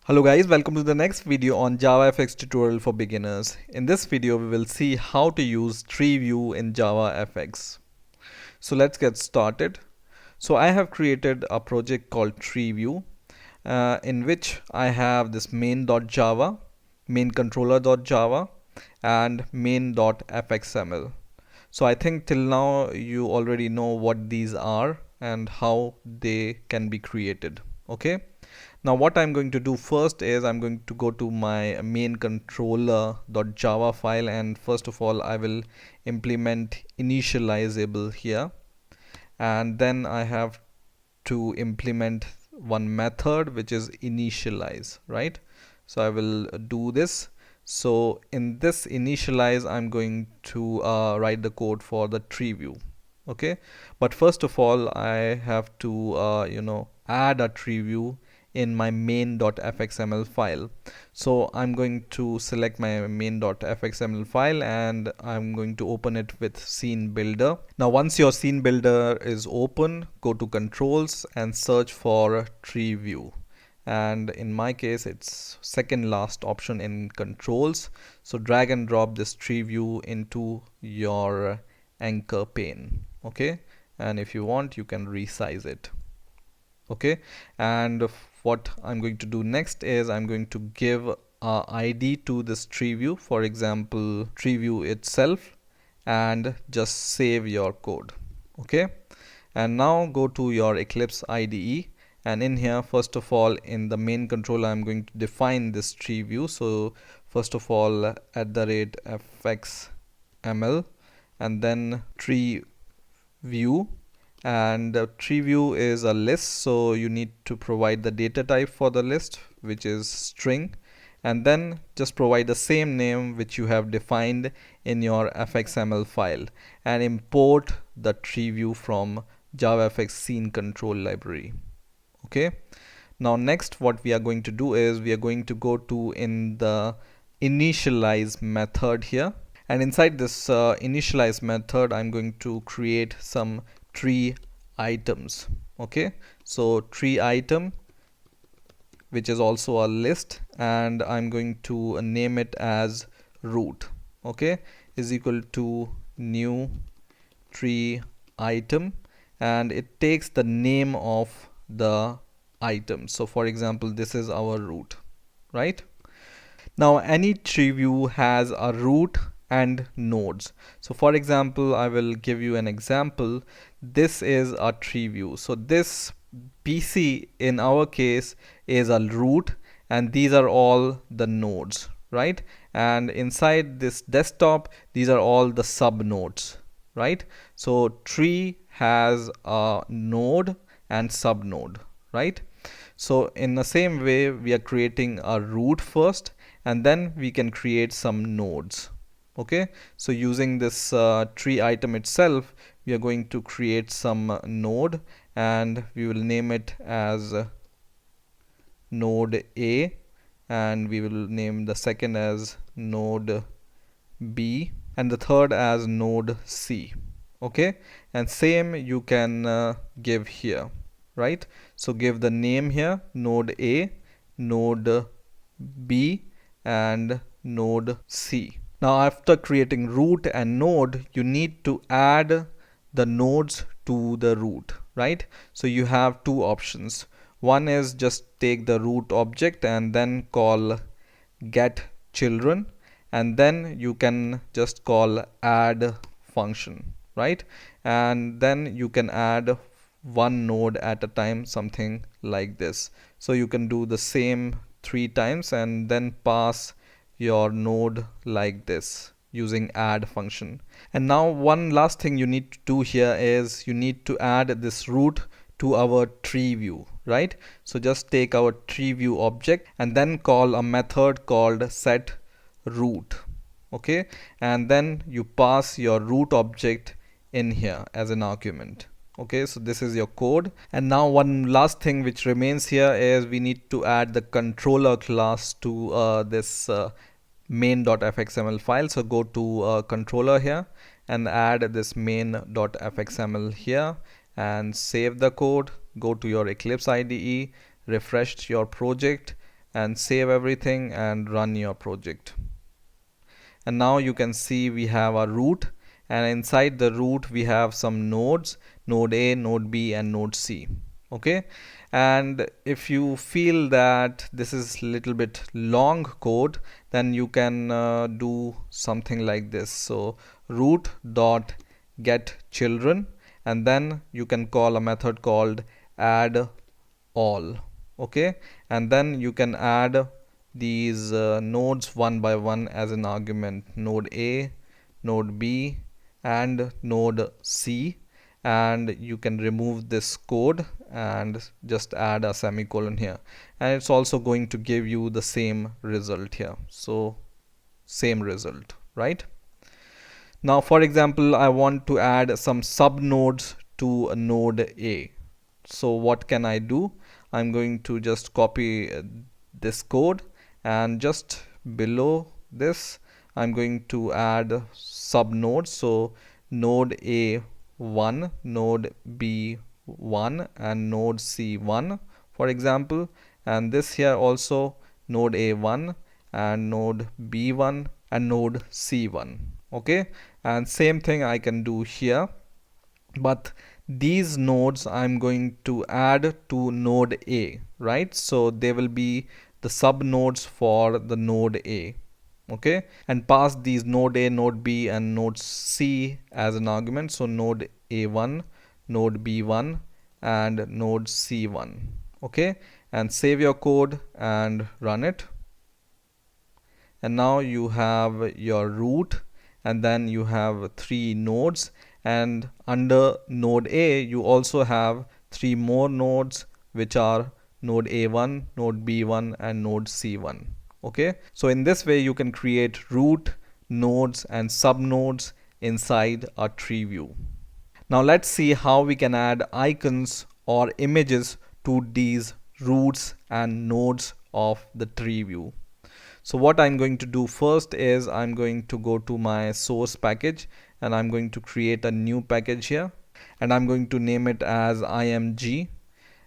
Hello guys, welcome to the next video on JavaFX tutorial for beginners. In this video we will see how to use TreeView in JavaFX. So let's get started. So I have created a project called TreeView in which I have this main.java, main controller.java and main.fxml. So I think till now you already know what these are and how they can be created. Okay. Now what I'm going to do first is I'm going to go to my main controller.java file, and first of all I will implement initializable here, and then I have to implement one method which is initialize, right? So I will do this. So in this initialize I'm going to write the code for the tree view. Okay, but first of all I have to add a tree view in my main.fxml file. So I'm going to select my main.fxml file and I'm going to open it with scene builder. Now once your scene builder is open, go to controls and search for tree view, and in my case it's second last option in controls. So drag and drop this tree view into your anchor pane. Okay, and if you want you can resize it. Okay, and what I'm going to do next is I'm going to give a ID to this tree view, for example tree view itself, and just save your code. Okay, and now go to your Eclipse IDE, and in here first of all in the main controller I'm going to define this tree view. So first of all @fxml and then tree view, and tree view is a list, so you need to provide the data type for the list, which is string, and then just provide the same name which you have defined in your fxml file, and import the tree view from JavaFX scene control library. Okay, now next what we are going to do is we are going to go to in the initialize method here, and inside this initialize method I'm going to create some tree items. Okay, so tree item, which is also a list, and I'm going to name it as root. Okay, is equal to new tree item, and it takes the name of the item. So for example this is our root, right? Now any tree view has a root and nodes. So for example I will give you an example. This is a tree view, so this PC in our case is a root and these are all the nodes, right? And inside this desktop these are all the sub nodes, right? So tree has a node and sub node, right? So in the same way we are creating a root first and then we can create some nodes. Okay, so using this tree item itself we are going to create some node, and we will name it as node A, and we will name the second as node B and the third as node C. Okay, and same you can give here, right? So give the name here node A, node B and node C. Now after creating root and node you need to add the nodes to the root, right? So you have two options. One is just take the root object and then call get children, and then you can just call add function, right? And then you can add one node at a time, something like this. So you can do the same 3 times and then pass your node like this using add function. And now one last thing you need to do here is you need to add this root to our tree view, right? So just take our tree view object and then call a method called set root. Okay, and then you pass your root object in here as an argument. Okay, so this is your code. And now one last thing which remains here is we need to add the controller class to this main.fxml file. So go to controller here and add this main.fxml here and save the code. Go to your Eclipse IDE, refresh your project, and save everything and run your project. And now you can see we have a root, and inside the root we have some nodes, node A, node B and node C. Okay, and if you feel that this is little bit long code, then you can do something like this. So root dot get children, and then you can call a method called add all. Okay, and then you can add these nodes one by one as an argument, node A, node B and node C, and you can remove this code and just add a semicolon here, and it's also going to give you the same result here. So same result, right? Now for example, I want to add some sub nodes to a node A. So what can I do? I'm going to just copy this code, and just below this I'm going to add sub nodes. So node A1, node B1 and node C1 for example, and this here also node A1 and node B1 and node C1. Okay, and same thing I can do here, but these nodes I'm going to add to node A, right? So they will be the sub nodes for the node A. Okay, and pass these node A, node B and node C as an argument. So node A1, node B1 and node C1. Okay, and save your code and run it. And now you have your root, and then you have 3 nodes, and under node A you also have 3 more nodes, which are node A1, node B1 and node C1. Okay, so in this way you can create root, nodes and sub nodes inside a tree view. Now let's see how we can add icons or images to these roots and nodes of the tree view. So what I'm going to do first is I'm going to go to my source package, and I'm going to create a new package here, and I'm going to name it as img.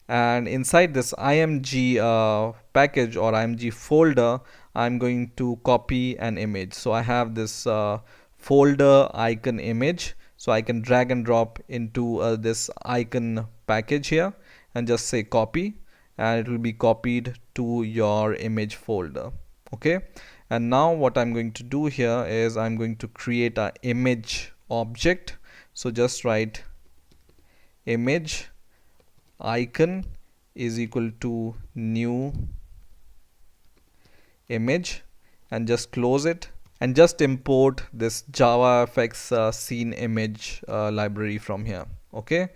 And inside this img package or img folder, I'm going to copy an image. So I have this folder icon image, so I can drag and drop into this icon package here and just say copy, and it will be copied to your image folder. Okay, and now what I'm going to do here is I'm going to create an image object. So just write image icon is equal to new image, and just close it, and just import this JavaFX scene image library from here. Okay,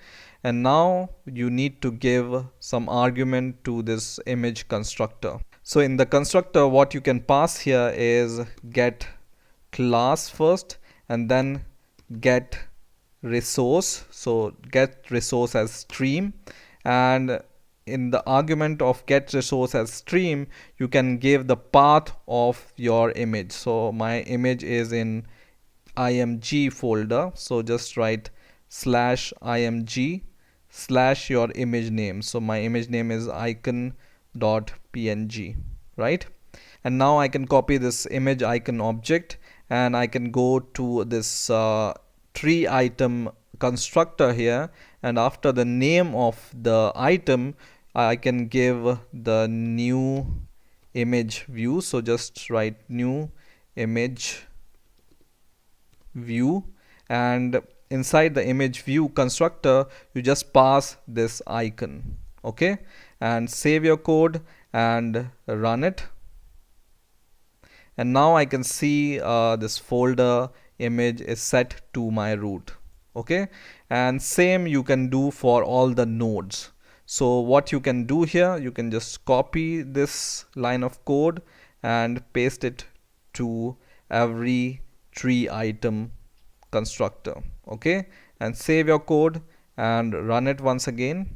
and now you need to give some argument to this image constructor. So in the constructor, what you can pass here is get class first, and then get resource. So get resource as stream, and in the argument of get resource as stream you can give the path of your image. So my image is in img folder, so just write /img / your image name. So my image name is icon.png, right? And now I can copy this image icon object, and I can go to this tree item constructor here, and after the name of the item I can give the new image view. So just write new image view, and inside the image view constructor you just pass this icon. Okay, and save your code and run it. And now I can see this folder image is set to my root. Okay, and same you can do for all the nodes. So what you can do here, you can just copy this line of code and paste it to every tree item constructor. Okay, and save your code and run it once again.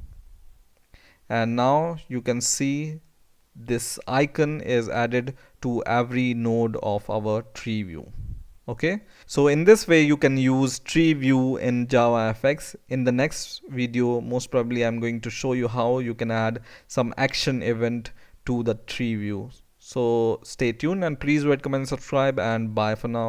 And now you can see this icon is added to every node of our tree view. Okay, so in this way you can use tree view in JavaFX. In the next video most probably I'm going to show you how you can add some action event to the tree view. So stay tuned and please rate, comment, subscribe, and bye for now.